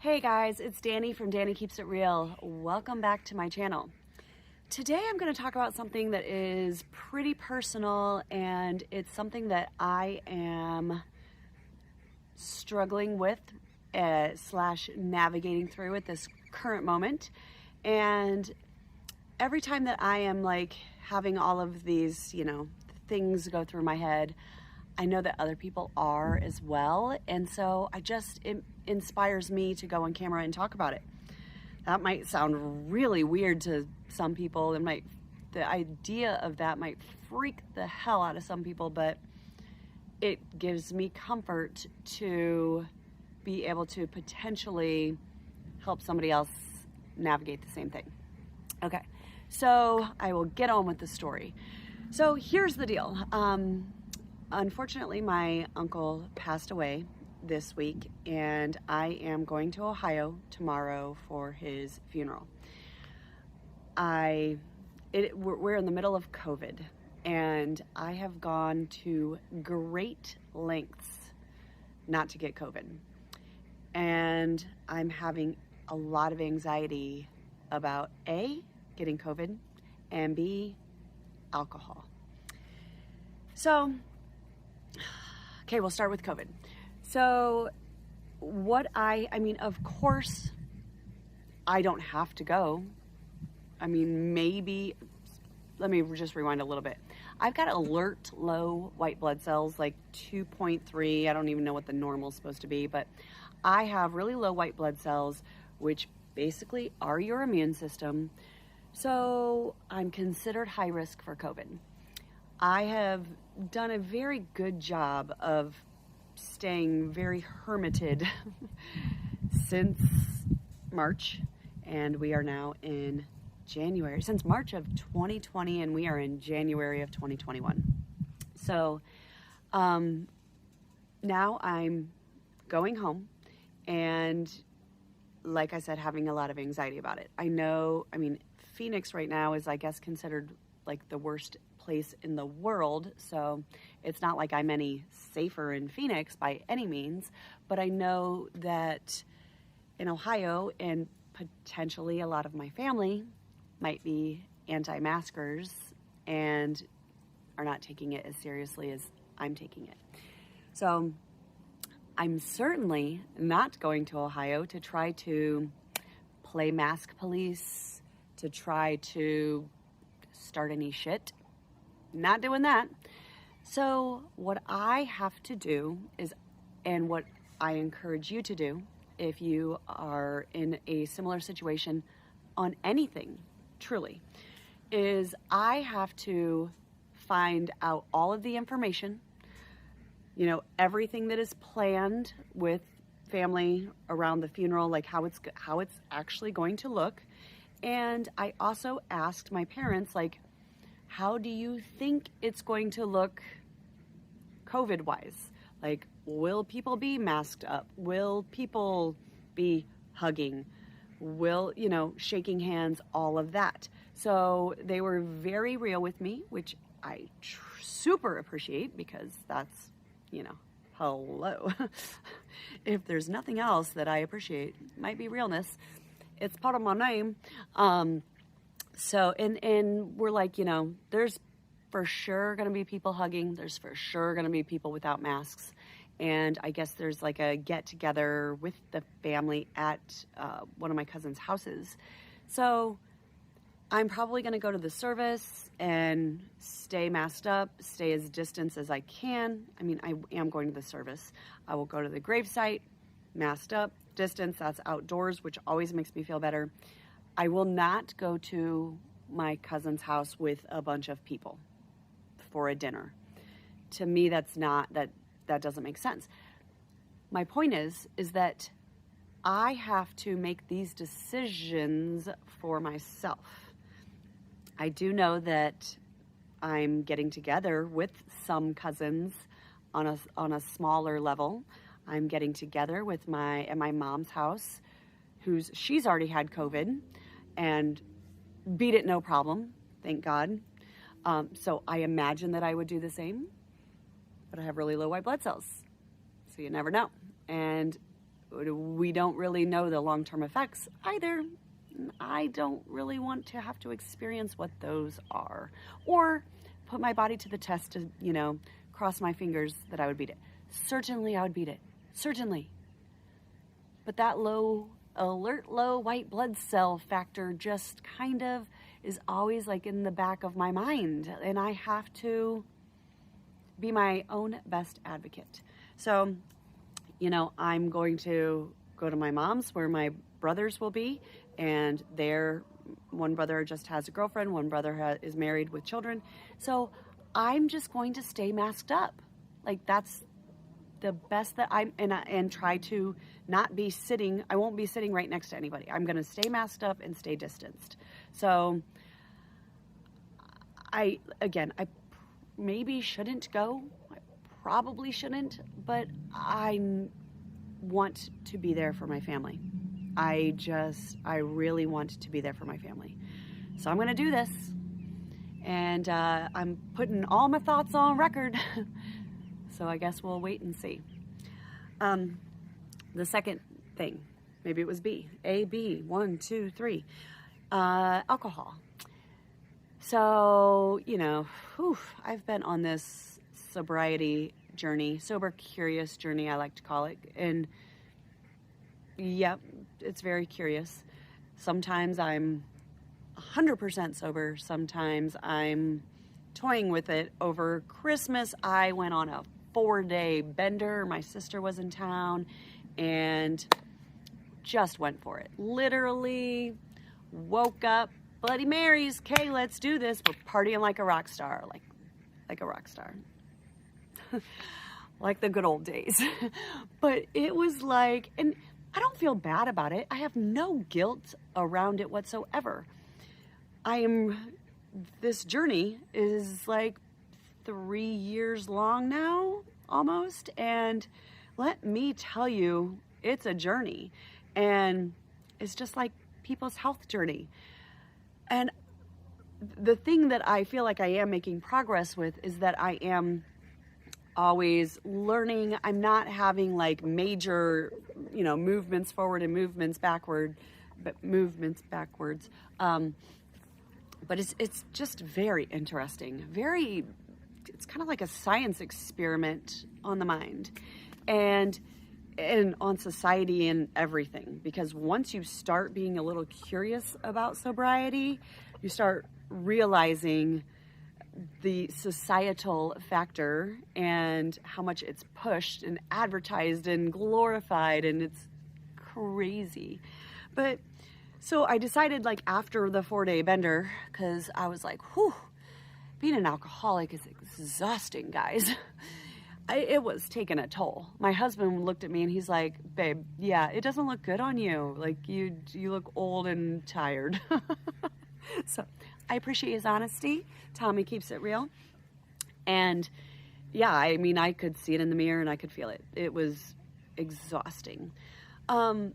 Hey guys, it's Danny from Danny Keeps It Real. Welcome back to my channel. Today I'm going to talk about something that is pretty personal, and it's something that I am struggling with slash navigating through at this current moment. And every time that I am like having all of these, things go through my head, I know that other people are as well. And so it inspires me to go on camera and talk about it. That might sound really weird to some people. The idea of that might freak the hell out of some people, but it gives me comfort to be able to potentially help somebody else navigate the same thing. Okay, so I will get on with the story. So here's the deal. Unfortunately, my uncle passed away this week, and I am going to Ohio tomorrow for his funeral. We're in the middle of COVID, and I have gone to great lengths not to get COVID. And I'm having a lot of anxiety about A, getting COVID, and B, alcohol. So, okay, we'll start with COVID. So of course, I don't have to go. Maybe, let me just rewind a little bit. I've got alert low white blood cells, like 2.3. I don't even know what the normal is supposed to be, but I have really low white blood cells, which basically are your immune system. So I'm considered high risk for COVID. I have done a very good job of staying very hermited since March, and we are now in January, since March of 2020, and we are in January of 2021. So now I'm going home, and like I said, having a lot of anxiety about it. Phoenix right now is, I guess, considered like the worst place in the world, so it's not like I'm any safer in Phoenix by any means, but I know that in Ohio and potentially a lot of my family might be anti-maskers and are not taking it as seriously as I'm taking it. So I'm certainly not going to Ohio to try to play mask police, to try to start any shit. Not doing that. So what I have to do is, and what I encourage you to do if you are in a similar situation on anything, truly, is I have to find out all of the information, everything that is planned with family around the funeral, like how it's actually going to look. And I also asked my parents, like, how do you think it's going to look COVID-wise? Like, will people be masked up? Will people be hugging? Will, shaking hands, all of that. So they were very real with me, which I super appreciate, because that's, hello. If there's nothing else that I appreciate, it might be realness. It's part of my name. So, and we're like, there's for sure going to be people hugging. There's for sure going to be people without masks. And I guess there's like a get together with the family at one of my cousin's houses. So I'm probably going to go to the service and stay masked up, stay as distant as I can. I am going to the service. I will go to the gravesite, masked up, distance, that's outdoors, which always makes me feel better. I will not go to my cousin's house with a bunch of people for a dinner. To me, that doesn't make sense. My point is that I have to make these decisions for myself. I do know that I'm getting together with some cousins on a smaller level. I'm getting together with at my mom's house, she's already had COVID and beat it no problem, thank God. So I imagine that I would do the same, but I have really low white blood cells, so you never know. And we don't really know the long-term effects either. I don't really want to have to experience what those are, or put my body to the test to, cross my fingers that I would beat it. Certainly I would beat it. Certainly. But that low white blood cell factor just kind of is always like in the back of my mind, and I have to be my own best advocate. So, I'm going to go to my mom's where my brothers will be, and one brother just has a girlfriend, one brother is married with children. So I'm just going to stay masked up. Like, that's the best that and try to not be sitting. I won't be sitting right next to anybody. I'm going to stay masked up and stay distanced. So I maybe shouldn't go. I probably shouldn't, but I want to be there for my family. I really want to be there for my family. So I'm going to do this. And I'm putting all my thoughts on record. So I guess we'll wait and see. The second thing, maybe it was B. A, B, 1, 2, 3. Alcohol. So, I've been on this sobriety journey, sober curious journey, I like to call it. And it's very curious. Sometimes I'm 100% sober. Sometimes I'm toying with it. Over Christmas, I went on a 4-day bender. My sister was in town and just went for it. Literally woke up, Bloody Marys, okay, let's do this. We're partying like a rock star, like a rock star. Like the good old days. But it was like, and I don't feel bad about it. I have no guilt around it whatsoever. This journey is like 3 years long now, almost. And let me tell you, it's a journey. And it's just like people's health journey. And the thing that I feel like I am making progress with is that I am always learning. I'm not having like major, movements forward and movements backwards. But it's just very interesting. It's kind of like a science experiment on the mind and on society and everything. Because once you start being a little curious about sobriety, you start realizing the societal factor and how much it's pushed and advertised and glorified, and it's crazy. But so I decided, like, after the 4-day bender, because I was like, whew, being an alcoholic is exhausting, guys. It was taking a toll. My husband looked at me and he's like, babe, yeah, it doesn't look good on you. Like, you look old and tired. So I appreciate his honesty. Tommy keeps it real. And yeah, I could see it in the mirror and I could feel it. It was exhausting. And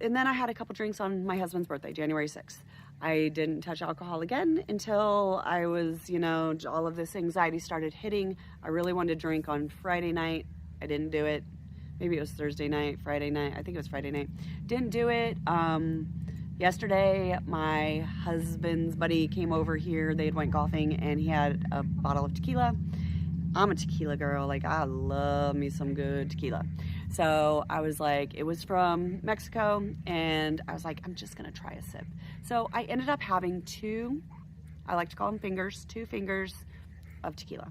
then I had a couple drinks on my husband's birthday, January 6th. I didn't touch alcohol again until I was, all of this anxiety started hitting. I really wanted to drink on Friday night. I didn't do it. Maybe it was Thursday night, Friday night. I think it was Friday night. Didn't do it. Yesterday, my husband's buddy came over here. They had went golfing and he had a bottle of tequila. I'm a tequila girl. Like, I love me some good tequila. So I was like, it was from Mexico, and I was like, I'm just gonna try a sip. So I ended up having 2, I like to call them fingers, 2 fingers of tequila.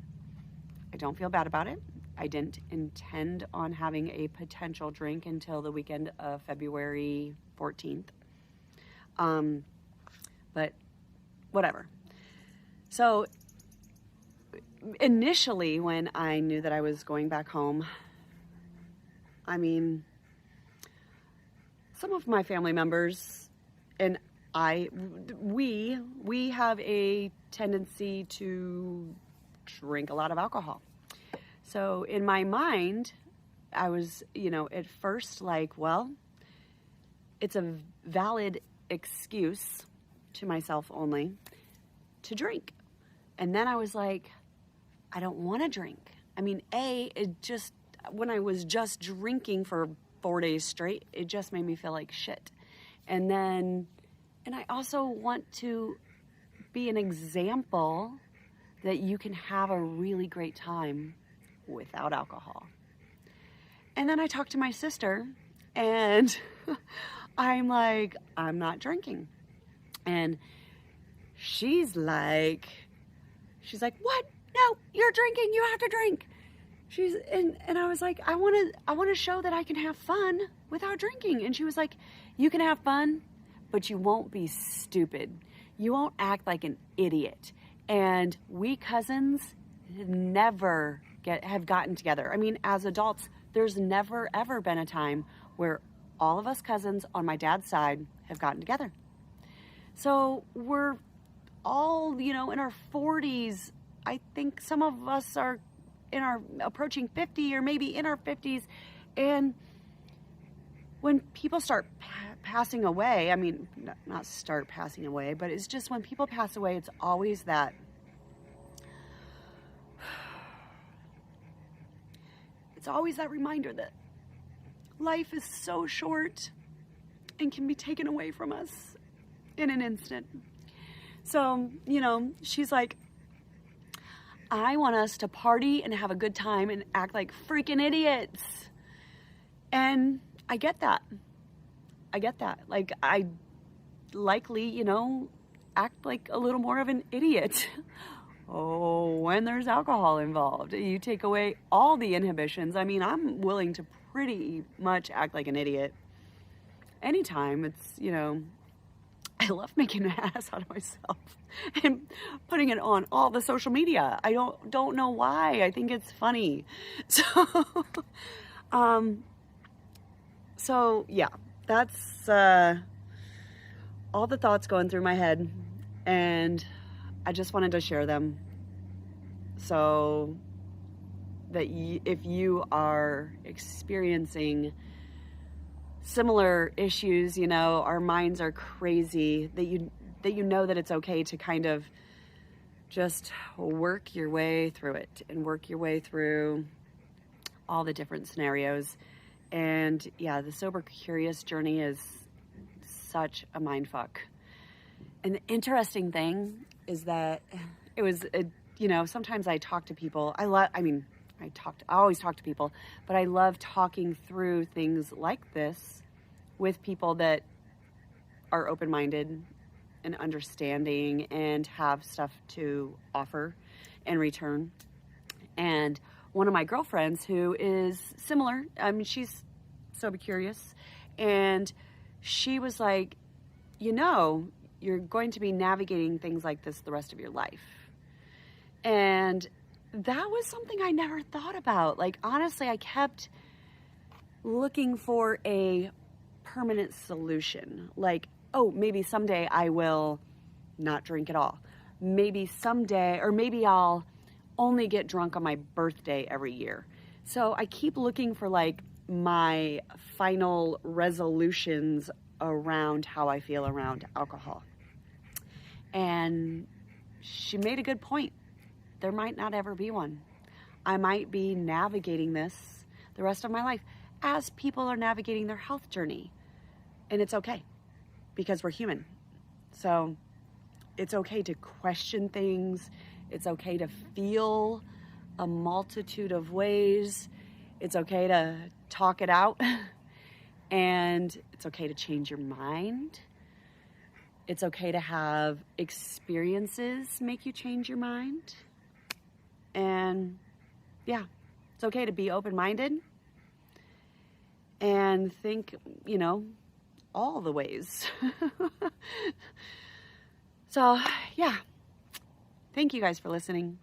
I don't feel bad about it. I didn't intend on having a potential drink until the weekend of February 14th. But whatever. So initially, when I knew that I was going back home, some of my family members and we have a tendency to drink a lot of alcohol. So in my mind, I was, at first like, well, it's a valid excuse to myself only to drink. And then I was like, I don't want to drink. When I was just drinking for 4 days straight. It just made me feel like shit. And I also want to be an example that you can have a really great time without alcohol. And then I talked to my sister, and I'm like, I'm not drinking. And she's like, what? No, you're drinking. You have to drink. And I was like, I want to show that I can have fun without drinking. And she was like, you can have fun, but you won't be stupid. You won't act like an idiot. And we cousins never have gotten together. I mean, as adults, there's never, ever been a time where all of us cousins on my dad's side have gotten together. So we're all, in our 40s. I think some of us are approaching 50 or maybe in our 50s. And when people start passing away, I mean, not start passing away, but it's just when people pass away, it's always that reminder that life is so short and can be taken away from us in an instant. So, she's like, I want us to party and have a good time and act like freaking idiots. And I get that. Like, I likely, act like a little more of an idiot. Oh, when there's alcohol involved, you take away all the inhibitions. I mean, I'm willing to pretty much act like an idiot anytime. It's, I love making an ass out of myself and putting it on all the social media. I don't know why. I think it's funny. So yeah, that's all the thoughts going through my head, and I just wanted to share them so that if you are experiencing similar issues, our minds are crazy, that you know that it's okay to kind of just work your way through it and work your way through all the different scenarios. And yeah, the Sober Curious journey is such a mindfuck. And the interesting thing is that it was, sometimes I talk to people. I always talk to people, but I love talking through things like this with people that are open-minded and understanding and have stuff to offer in return. And one of my girlfriends who is similar, she's Sober Curious, and she was like, you're going to be navigating things like this the rest of your life. And that was something I never thought about. Like, honestly, I kept looking for a permanent solution. Like, oh, maybe someday I will not drink at all. Maybe someday, or maybe I'll only get drunk on my birthday every year. So I keep looking for like my final resolutions around how I feel around alcohol. And she made a good point. There might not ever be one. I might be navigating this the rest of my life as people are navigating their health journey. And it's okay, because we're human. So it's okay to question things. It's okay to feel a multitude of ways. It's okay to talk it out. And it's okay to change your mind. It's okay to have experiences make you change your mind. And yeah, it's okay to be open-minded and think, all the ways. So yeah, thank you guys for listening.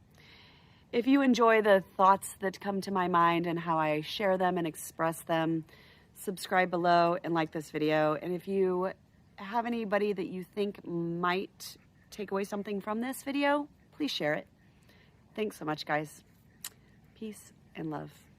If you enjoy the thoughts that come to my mind and how I share them and express them, subscribe below and like this video. And if you have anybody that you think might take away something from this video, please share it. Thanks so much, guys. Peace and love.